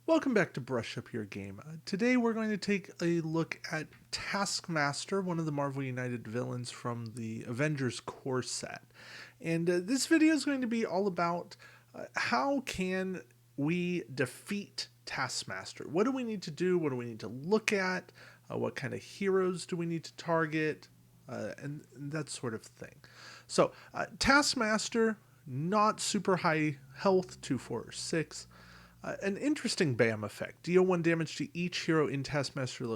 Welcome back to Brush Up Your Game. Today we're going to take a look at Taskmaster, one of the Marvel United villains from the Avengers core set. And this video is going to be all about how can we defeat Taskmaster? What do we need to do? What do we need to look at? What kind of heroes do we need to target? And that sort of thing. So Taskmaster, not super high health, 2, 4, or 6. An interesting BAM effect. Deal 1 damage to each hero in Taskmaster's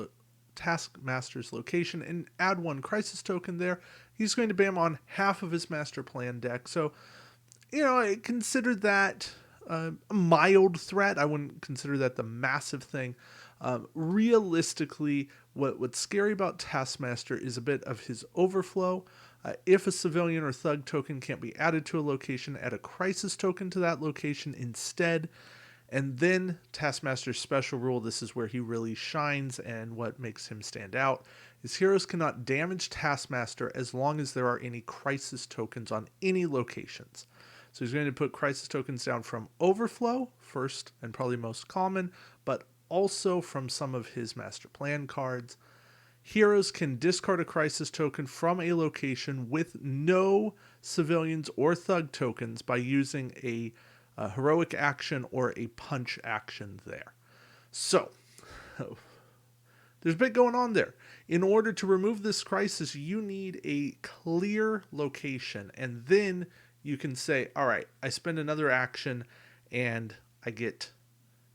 location and add 1 crisis token there. He's going to BAM on half of his master plan deck. So, I consider that a mild threat. I wouldn't consider that the massive thing. Realistically, what's scary about Taskmaster is a bit of his overflow. If a civilian or thug token can't be added to a location, add a crisis token to that location instead. And then Taskmaster's special rule, this is where he really shines and what makes him stand out, is heroes cannot damage Taskmaster as long as there are any crisis tokens on any locations. So he's going to put crisis tokens down from Overflow, first and probably most common, but also from some of his master plan cards. Heroes can discard a crisis token from a location with no civilians or thug tokens by using a heroic action or a punch action there. So, there's a bit going on there. In order to remove this crisis, you need a clear location, and then you can say, all right, I spend another action, and I get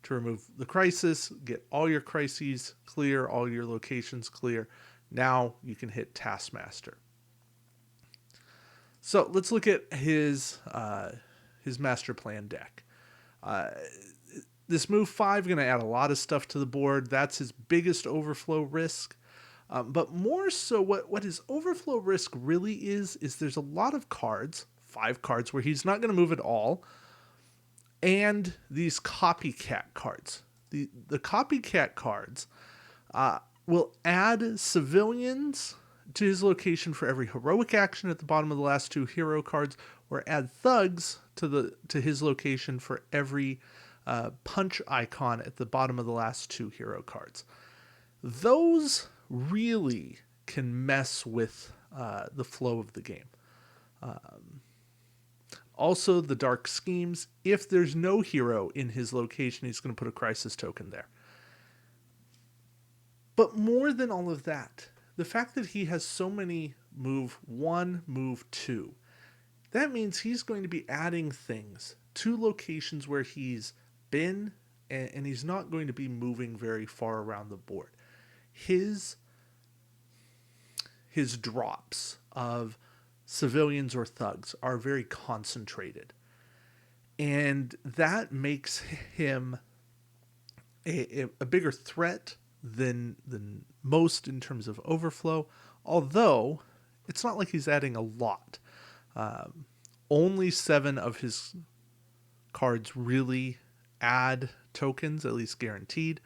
to remove the crisis, get all your crises clear, all your locations clear. Now you can hit Taskmaster. So let's look at his master plan deck. This move 5 going to add a lot of stuff to the board. That's his biggest overflow risk. But more so what his overflow risk really is there's a lot of cards, 5 cards, where he's not going to move at all, and these copycat cards. The copycat cards will add civilians to his location for every heroic action at the bottom of the last 2 hero cards, or add thugs to his location for every punch icon at the bottom of the last 2 hero cards. Those really can mess with the flow of the game. Also, the dark schemes. If there's no hero in his location, he's going to put a crisis token there. But more than all of that, the fact that he has so many move 1, move 2, that means he's going to be adding things to locations where he's been, and he's not going to be moving very far around the board. His drops of civilians or thugs are very concentrated, and that makes him a bigger threat than most in terms of overflow, although it's not like he's adding a lot. Only 7 of his cards really add tokens, at least guaranteed.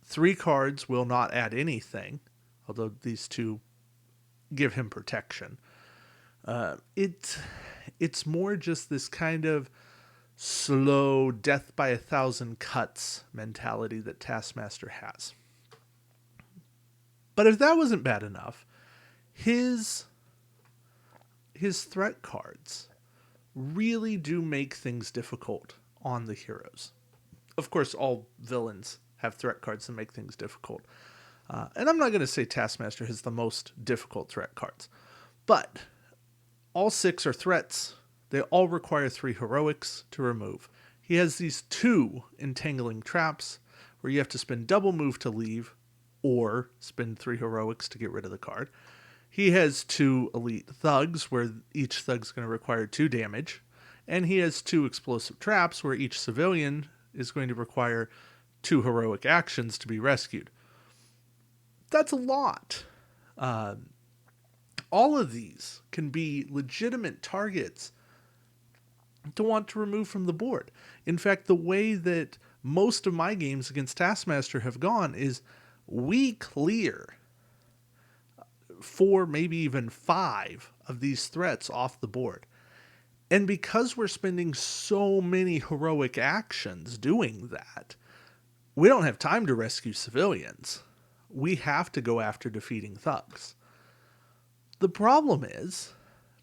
3 cards will not add anything, although these 2 give him protection. It's more just this kind of slow death by 1,000 cuts mentality that Taskmaster has. But if that wasn't bad enough, his threat cards really do make things difficult on the heroes. Of course, all villains have threat cards that make things difficult. And I'm not going to say Taskmaster has the most difficult threat cards, but all 6 are threats. They all require 3 heroics to remove. He has these 2 entangling traps where you have to spend double move to leave or spend 3 heroics to get rid of the card. He has 2 elite thugs where each thug's going to require 2 damage. And he has 2 explosive traps where each civilian is going to require 2 heroic actions to be rescued. That's a lot. All of these can be legitimate targets to want to remove from the board. In fact, the way that most of my games against Taskmaster have gone is we clear 4, maybe even 5 of these threats off the board. And because we're spending so many heroic actions doing that, we don't have time to rescue civilians. We have to go after defeating thugs. The problem is,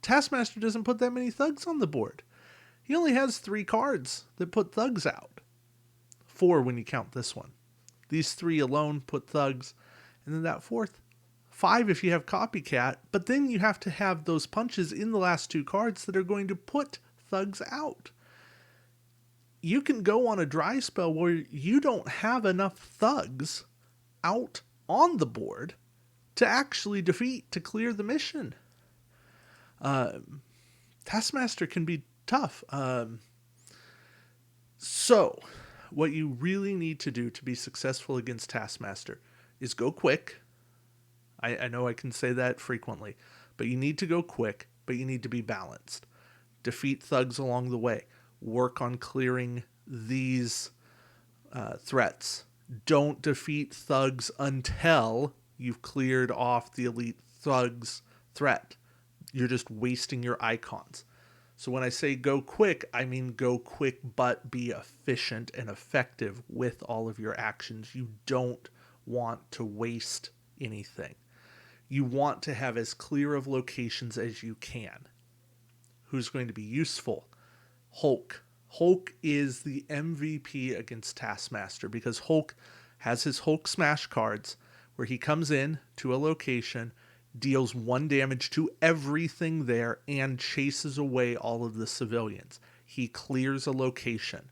Taskmaster doesn't put that many thugs on the board. He only has 3 cards that put thugs out. 4 when you count this one. These 3 alone put thugs, and then that 4th, 5 if you have Copycat, but then you have to have those punches in the last 2 cards that are going to put thugs out. You can go on a dry spell where you don't have enough thugs out on the board to actually defeat, to clear the mission. Taskmaster can be tough. So, what you really need to do to be successful against Taskmaster is go quick. I know I can say that frequently, but you need to go quick, but you need to be balanced. Defeat thugs along the way. Work on clearing these threats. Don't defeat thugs until you've cleared off the elite thugs threat. You're just wasting your icons. So when I say go quick, I mean go quick but be efficient and effective with all of your actions. You don't want to waste anything. You want to have as clear of locations as you can. Who's going to be useful? Hulk. Hulk is the MVP against Taskmaster because Hulk has his Hulk Smash cards where he comes in to a location, deals 1 damage to everything there, and chases away all of the civilians. He clears a location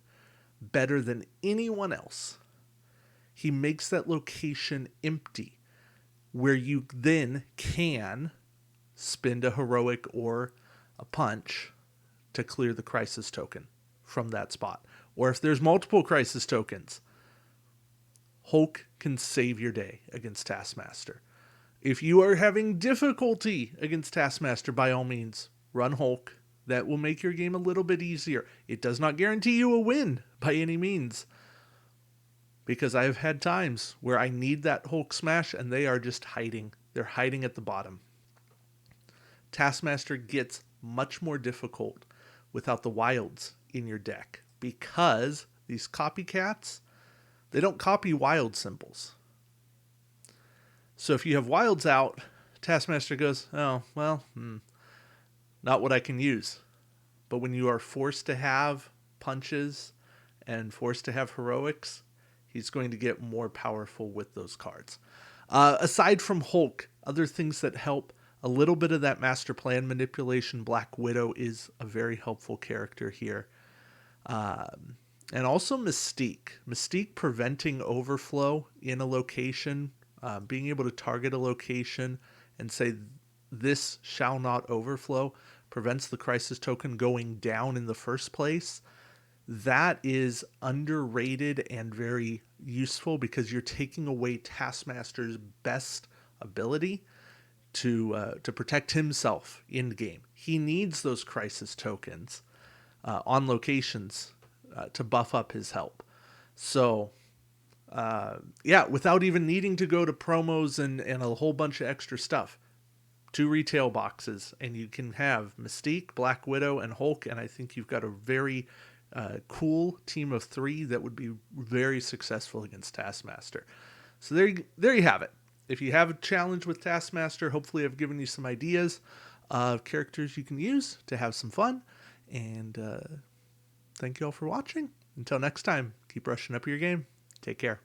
better than anyone else. He makes that location empty where you then can spend a heroic or a punch to clear the crisis token from that spot. Or if there's multiple crisis tokens, Hulk can save your day against Taskmaster. If you are having difficulty against Taskmaster, by all means, run Hulk. That will make your game a little bit easier. It does not guarantee you a win by any means, because I've had times where I need that Hulk smash and they are just hiding. They're hiding at the bottom. Taskmaster gets much more difficult without the wilds in your deck because these copycats, they don't copy wild symbols. So if you have wilds out, Taskmaster goes, oh, well, not what I can use. But when you are forced to have punches and forced to have heroics, he's going to get more powerful with those cards. Aside from Hulk, other things that help, a little bit of that master plan manipulation. Black Widow is a very helpful character here. And also Mystique. Mystique preventing overflow in a location, being able to target a location and say, this shall not overflow, prevents the crisis token going down in the first place. That is underrated and very useful because you're taking away Taskmaster's best ability to protect himself in game. He needs those crisis tokens on locations to buff up his help. So, without even needing to go to promos and a whole bunch of extra stuff, 2 retail boxes, and you can have Mystique, Black Widow, and Hulk, and I think you've got a very cool team of 3 that would be very successful against Taskmaster. So there you have it. If you have a challenge with Taskmaster, hopefully I've given you some ideas of characters you can use to have some fun. And thank you all for watching. Until next time, keep brushing up your game. Take care.